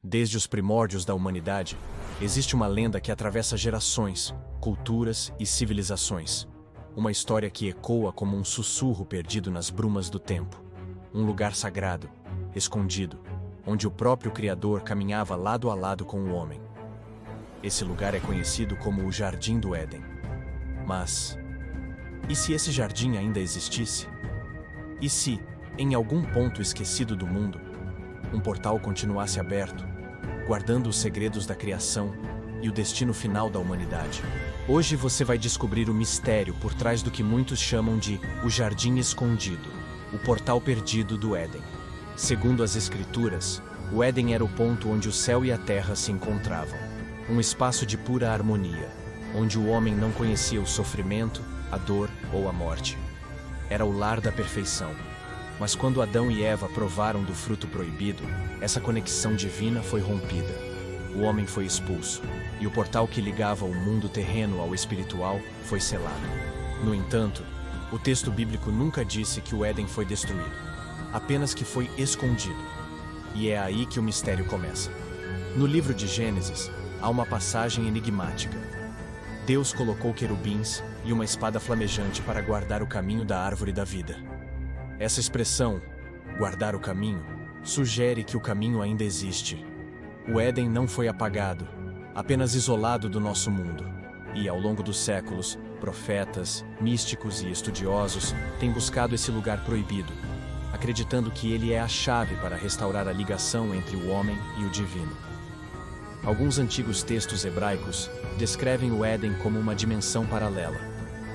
Desde os primórdios da humanidade, existe uma lenda que atravessa gerações, culturas e civilizações. Uma história que ecoa como um sussurro perdido nas brumas do tempo. Um lugar sagrado, escondido, onde o próprio Criador caminhava lado a lado com o homem. Esse lugar é conhecido como o Jardim do Éden. Mas, e se esse jardim ainda existisse? E se, em algum ponto esquecido do mundo, um portal continuasse aberto, guardando os segredos da criação e o destino final da humanidade? Hoje você vai descobrir o mistério por trás do que muitos chamam de o Jardim Escondido, o portal perdido do Éden. Segundo as Escrituras, o Éden era o ponto onde o céu e a terra se encontravam. Um espaço de pura harmonia, onde o homem não conhecia o sofrimento, a dor ou a morte. Era o lar da perfeição. Mas quando Adão e Eva provaram do fruto proibido, essa conexão divina foi rompida. O homem foi expulso, e o portal que ligava o mundo terreno ao espiritual foi selado. No entanto, o texto bíblico nunca disse que o Éden foi destruído, apenas que foi escondido. E é aí que o mistério começa. No livro de Gênesis, há uma passagem enigmática. Deus colocou querubins e uma espada flamejante para guardar o caminho da árvore da vida. Essa expressão, guardar o caminho, sugere que o caminho ainda existe. O Éden não foi apagado, apenas isolado do nosso mundo. E, ao longo dos séculos, profetas, místicos e estudiosos têm buscado esse lugar proibido, acreditando que ele é a chave para restaurar a ligação entre o homem e o divino. Alguns antigos textos hebraicos descrevem o Éden como uma dimensão paralela,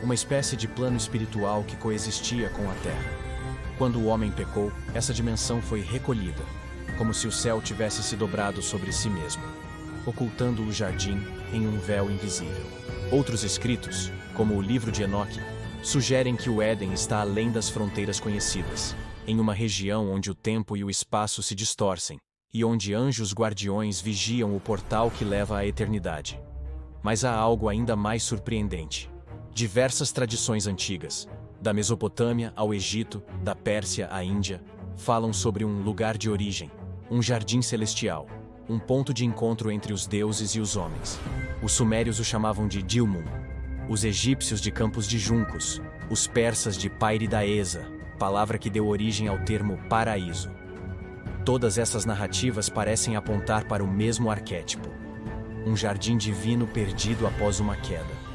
uma espécie de plano espiritual que coexistia com a terra. Quando o homem pecou, essa dimensão foi recolhida, como se o céu tivesse se dobrado sobre si mesmo, ocultando o jardim em um véu invisível. Outros escritos, como o livro de Enoque, sugerem que o Éden está além das fronteiras conhecidas, em uma região onde o tempo e o espaço se distorcem, e onde anjos guardiões vigiam o portal que leva à eternidade. Mas há algo ainda mais surpreendente. Diversas tradições antigas, da Mesopotâmia ao Egito, da Pérsia à Índia, falam sobre um lugar de origem, um jardim celestial, um ponto de encontro entre os deuses e os homens. Os sumérios o chamavam de Dilmun, os egípcios de campos de juncos, os persas de Pairidaesa, palavra que deu origem ao termo paraíso. Todas essas narrativas parecem apontar para o mesmo arquétipo, um jardim divino perdido após uma queda.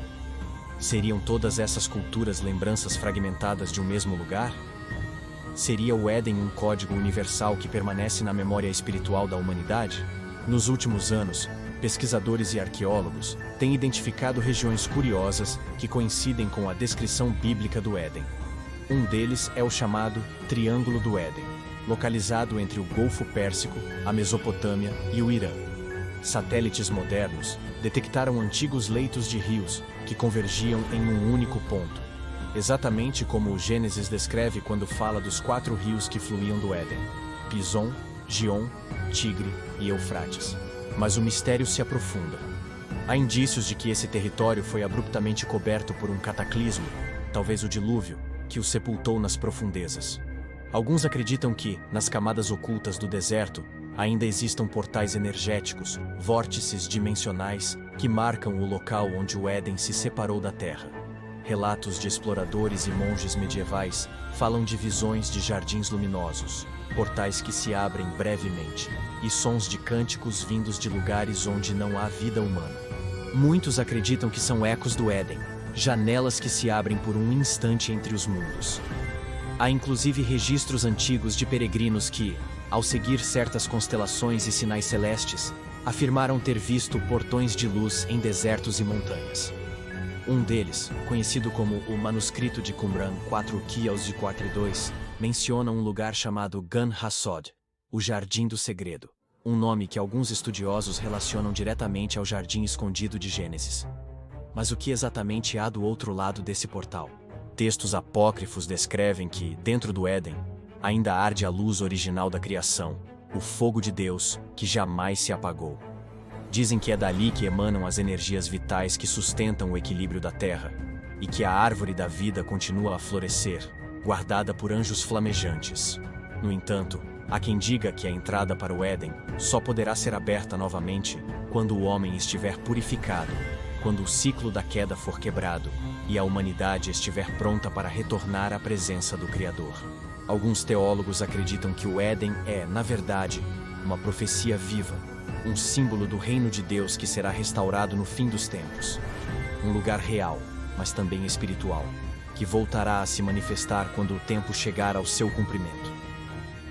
Seriam todas essas culturas lembranças fragmentadas de um mesmo lugar? Seria o Éden um código universal que permanece na memória espiritual da humanidade? Nos últimos anos, pesquisadores e arqueólogos têm identificado regiões curiosas que coincidem com a descrição bíblica do Éden. Um deles é o chamado Triângulo do Éden, localizado entre o Golfo Pérsico, a Mesopotâmia e o Irã. Satélites modernos detectaram antigos leitos de rios que convergiam em um único ponto, exatamente como o Gênesis descreve quando fala dos 4 rios que fluíam do Éden: Pison, Gion, Tigre e Eufrates. Mas o mistério se aprofunda. Há indícios de que esse território foi abruptamente coberto por um cataclismo, talvez o dilúvio, que o sepultou nas profundezas. Alguns acreditam que, nas camadas ocultas do deserto, ainda existam portais energéticos, vórtices dimensionais, que marcam o local onde o Éden se separou da Terra. Relatos de exploradores e monges medievais falam de visões de jardins luminosos, portais que se abrem brevemente, e sons de cânticos vindos de lugares onde não há vida humana. Muitos acreditam que são ecos do Éden, janelas que se abrem por um instante entre os mundos. Há inclusive registros antigos de peregrinos que, ao seguir certas constelações e sinais celestes, afirmaram ter visto portões de luz em desertos e montanhas. Um deles, conhecido como o Manuscrito de Qumran 4 Quiaus de 42, menciona um lugar chamado Gan Hassod, o Jardim do Segredo, um nome que alguns estudiosos relacionam diretamente ao Jardim Escondido de Gênesis. Mas o que exatamente há do outro lado desse portal? Textos apócrifos descrevem que, dentro do Éden, ainda arde a luz original da criação, o fogo de Deus, que jamais se apagou. Dizem que é dali que emanam as energias vitais que sustentam o equilíbrio da Terra, e que a árvore da vida continua a florescer, guardada por anjos flamejantes. No entanto, Há quem diga que a entrada para o Éden só poderá ser aberta novamente quando o homem estiver purificado, quando o ciclo da queda for quebrado e a humanidade estiver pronta para retornar à presença do Criador. Alguns teólogos acreditam que o Éden é, na verdade, uma profecia viva, um símbolo do reino de Deus que será restaurado no fim dos tempos. Um lugar real, mas também espiritual, que voltará a se manifestar quando o tempo chegar ao seu cumprimento.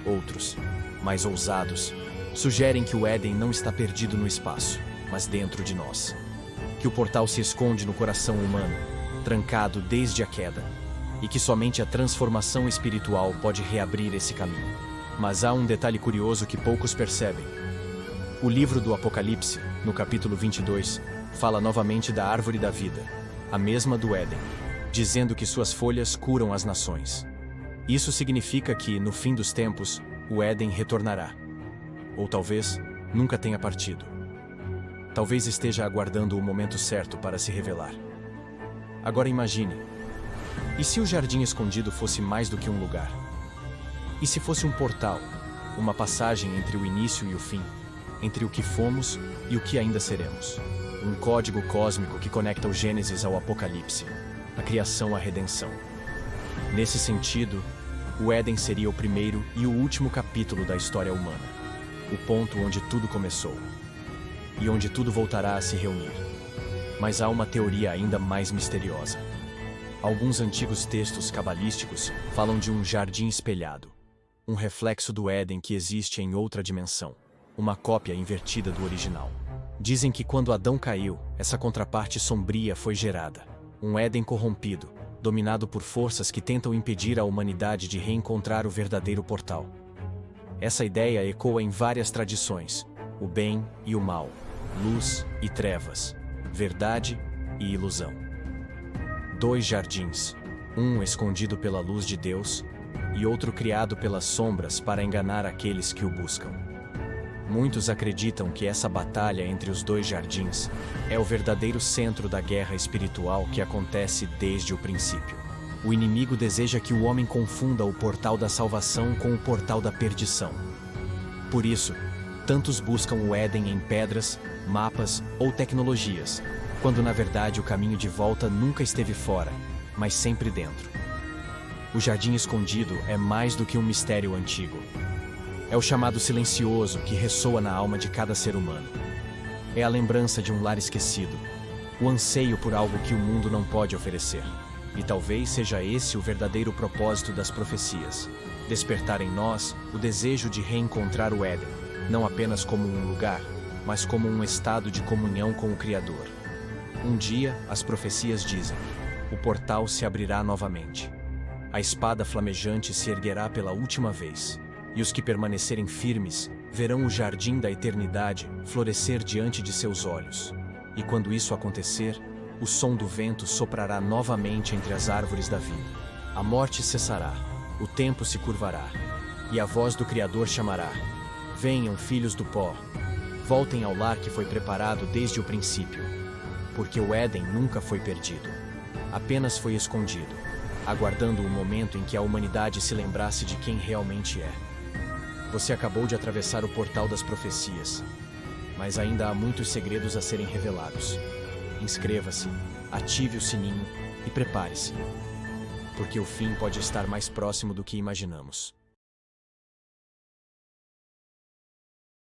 Outros, mais ousados, sugerem que o Éden não está perdido no espaço, mas dentro de nós. Que o portal se esconde no coração humano, trancado desde a queda, e que somente a transformação espiritual pode reabrir esse caminho. Mas há um detalhe curioso que poucos percebem. O livro do Apocalipse, no capítulo 22, fala novamente da árvore da vida, a mesma do Éden, dizendo que suas folhas curam as nações. Isso significa que, no fim dos tempos, o Éden retornará. Ou talvez nunca tenha partido. Talvez esteja aguardando o momento certo para se revelar. Agora imagine, e se o jardim escondido fosse mais do que um lugar? E se fosse um portal, uma passagem entre o início e o fim, entre o que fomos e o que ainda seremos? Um código cósmico que conecta o Gênesis ao Apocalipse, a criação à redenção. Nesse sentido, o Éden seria o primeiro e o último capítulo da história humana, o ponto onde tudo começou, e onde tudo voltará a se reunir. Mas há uma teoria ainda mais misteriosa. Alguns antigos textos cabalísticos falam de um jardim espelhado, um reflexo do Éden que existe em outra dimensão, uma cópia invertida do original. Dizem que quando Adão caiu, essa contraparte sombria foi gerada, um Éden corrompido, dominado por forças que tentam impedir a humanidade de reencontrar o verdadeiro portal. Essa ideia ecoa em várias tradições, o bem e o mal, luz e trevas, verdade e ilusão. Dois jardins, um escondido pela luz de Deus e outro criado pelas sombras para enganar aqueles que o buscam. Muitos acreditam que essa batalha entre os dois jardins é o verdadeiro centro da guerra espiritual que acontece desde o princípio. O inimigo deseja que o homem confunda o portal da salvação com o portal da perdição. Por isso, tantos buscam o Éden em pedras, mapas ou tecnologias, quando na verdade o caminho de volta nunca esteve fora, mas sempre dentro. O jardim escondido é mais do que um mistério antigo. É o chamado silencioso que ressoa na alma de cada ser humano. É a lembrança de um lar esquecido, o anseio por algo que o mundo não pode oferecer. E talvez seja esse o verdadeiro propósito das profecias: despertar em nós o desejo de reencontrar o Éden, não apenas como um lugar, mas como um estado de comunhão com o Criador. Um dia, as profecias dizem, o portal se abrirá novamente. A espada flamejante se erguerá pela última vez. E os que permanecerem firmes verão o jardim da eternidade florescer diante de seus olhos. E quando isso acontecer, o som do vento soprará novamente entre as árvores da vida. A morte cessará, o tempo se curvará, e a voz do Criador chamará: venham, filhos do pó, voltem ao lar que foi preparado desde o princípio. Porque o Éden nunca foi perdido, apenas foi escondido, aguardando o momento em que a humanidade se lembrasse de quem realmente é. Você acabou de atravessar o portal das profecias, mas ainda há muitos segredos a serem revelados. Inscreva-se, ative o sininho e prepare-se, porque o fim pode estar mais próximo do que imaginamos.